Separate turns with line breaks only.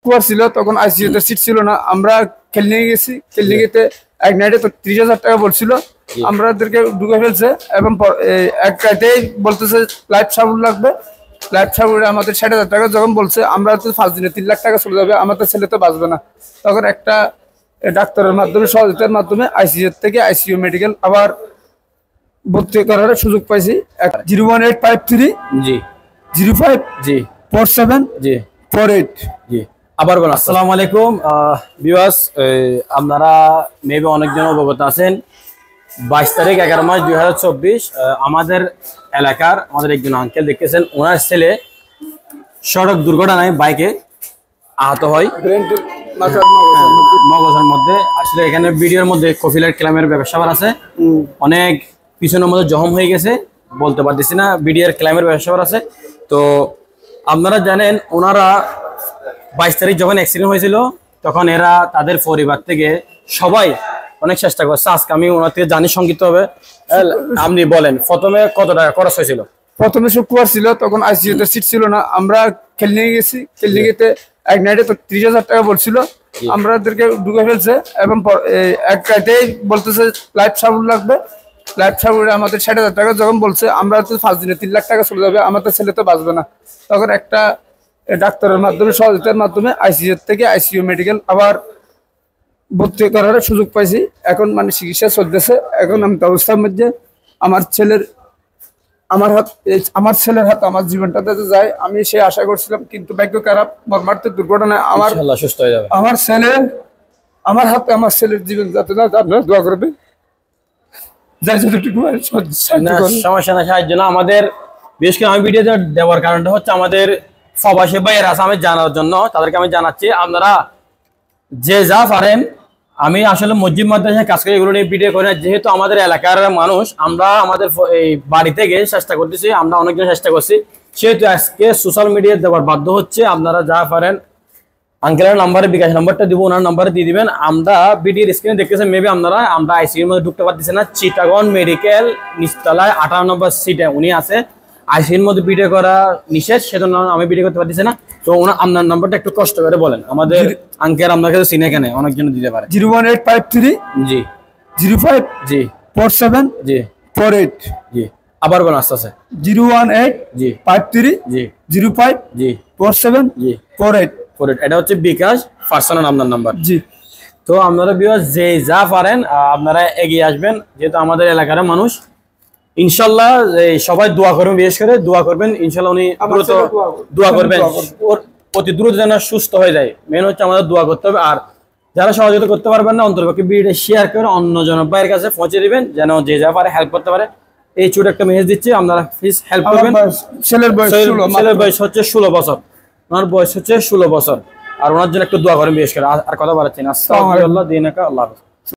শুক্রবার ছিল, তখন আইসিইউতে সিট ছিল না। আমরা ক্লিনিকে গেছি, ক্লিনিকেতে এক নাইটে তো 30,000 টাকা বলছিল, আমাদেরকে ঢুকে ফেলছে এবং এক রাইতেই বলতেছে লাইফ সাপোর্ট লাগবে। লাইফ সাপোর্টে আমাদের 60,000 টাকা যখন বলছে, আমরা তো 5 দিনে 3 লাখ টাকা চলে যাবে, আমাদের ছেলে তো বাঁচবে না। তখন একটা ডাক্তারের মাধ্যমে, সহযোগিতার মাধ্যমে আইসিইউ থেকে আইসিইউ মেডিকেল আবার ভর্তি করার সুযোগ পাইছি। 01853
জি
05
জি
47
জি
48
জি। আবার বলুন। আসসালামু আলাইকুম ভিউয়ার্স, আপনারা মেবি অনেকজন অবগত আছেন 22 তারিখ 11 মাস 2024 আমাদের এলাকার আমাদের একজন আঙ্কেল দেখতেছেন, ওনার ছেলে সড়ক দুর্ঘটনায় বাইকে আহত হয় মগজের মধ্যে। আসলে এখানে ভিডিওর মধ্যে কফিলের ক্লামের ব্যবসা আছে, অনেক পিছনের মধ্যে জখম হয়ে গেছে, বলতে পারতেছি না, ভিডিওর ক্লামের ব্যবসা আছে। তো আপনারা জানেন ওনারা 22 তারিখ যখন অ্যাক্সিডেন্ট হয়েছিল, তখন এরা তাদের পরিবার থেকে সবাই অনেক চেষ্টা করছে। আজকে আমি ওনার থেকে জানি সংক্ষিপ্ত হবে, আপনি বলেন প্রথমে কত টাকা খরচ হয়েছিল?
প্রথমে শুক্রবার ছিল, তখন আইসিইউতে সিট ছিল না। আমরা ক্লিনিকে গেছি, ক্লিনিকেতে এক নাইটে তো 30,000 টাকা বলছিল, আমাদেরকে ঢুকে ফেলছে এবং এক রাইতেই বলতেছে লাইফ সাপোর্ট লাগবে। লাইফ সাপোর্টে আমাদের 60,000 টাকা যখন বলছে, আমরা তো 5 দিনে 3 লাখ টাকা চলে যাবে, আমাদের ছেলে তো বাঁচবে না। তখন একটা ডাক্তারের মাধ্যমে, সহযোগিতার মাধ্যমে আইসিইউ থেকে আইসিইউ মেডিকেল আবার ভর্তি করার সুযোগ পাইছি। এখন মানে চিকিৎসা চলতেছে। এখন আমি অবস্থার মধ্যে আমার ছেলের হাত আমার জীবনটাতে যায়, আমি সে আশা করছিলাম, কিন্তু ভাগ্য খারাপ, মর্মান্তিক দুর্ঘটনায়
সুস্থ হয়ে যাবে
আমার হাতে আমার ছেলের জীবন যাতে না, আপনারা দোয়া করবে।
সমস্যা না, সাহায্য না আমাদের। বিশেষ করে আমি ভিডিও দেওয়ার কারণটা হচ্ছে আমাদের প্রবাসী ভাইয়েরা আছে, আমি জানার জন্য তাদেরকে আমি জানাচ্ছি, আপনারা যে যা পারেন। আমি আসলে মসজিদ মাদ্রাসায় কাজ করে এগুলো নিয়ে ভিডিও করি, যেহেতু আমাদের এলাকার মানুষ, আমরা আমাদের এই বাড়ি থেকে চেষ্টা করতেছি, আমরা অনেকজন চেষ্টা করছি, সেহেতু আজকে সোশ্যাল মিডিয়ায় দেওয়ার বাধ্য হচ্ছে। আপনারা যা পারেন, আঙ্কেলের নাম্বারে, বিকাশ নাম্বারটা দিব, ওনার নাম্বারে দিয়ে দিবেন। আমরা ভিডিওর স্ক্রিনে দেখতেছেন, মেবি আমরা আইসিইউর মধ্যে ঢুকতে পারতেছি না। চিটাগং মেডিকেল নিচতলায় 58 নম্বর সিটে উনি আছে। আইসিইউর মধ্যে ভিডিও করা নিষেধ, সেজন্য আমি ভিডিও করতে পারতেছি না। তো আপনার নাম্বারটা একটু কষ্ট করে বলেন, আমাদের আঙ্কেল আপনার কাছে চিনে কেন অনেকজন দিতে পারে।
01853
জি
05
জি
47
জি
48
জি। আবার বলেন আস্তে আস্তে।
018
জি
53
জি
05
জি
47
জি
48।
এটা হচ্ছে বিকাশ পার্সোনাল আপনার নাম্বার।
জি।
তো আপনারা যে যা পারেন আপনারা এগিয়ে আসবেন, যেহেতু আমাদের এলাকার মানুষ। ইনশাল্লাহ সবাই দোয়া করবেন, বিশেষ করে দোয়া করবেন, ইনশাল্লাহ উনি দ্রুত দোয়া করবেন, ওর অতি দ্রুত যেন সুস্থ হয়ে যায়। মেন হচ্ছে আমাদের দোয়া করতে হবে। আর যারা সহযোগিতা করতে পারবেন না, অন্তর্পক্ষে ভিডিও শেয়ার করে অন্য জন ভাইয়ের কাছে পৌঁছে দিবেন, যেন যে যা পারে হেল্প করতে পারে। এই ছোট একটা মেসেজ দিচ্ছি, আপনারা প্লিজ হেল্প করবেন। ছেলের বয়স হচ্ছে 16 বছর, ওনার বয়স হচ্ছে 16 বছর। আর ওনার জন্য একটু দোয়া করেন বিশেষ করে। আর কথা বাড়াচ্ছি না। আল্লাহ দিনাকা, আল্লাহ হাফেজ।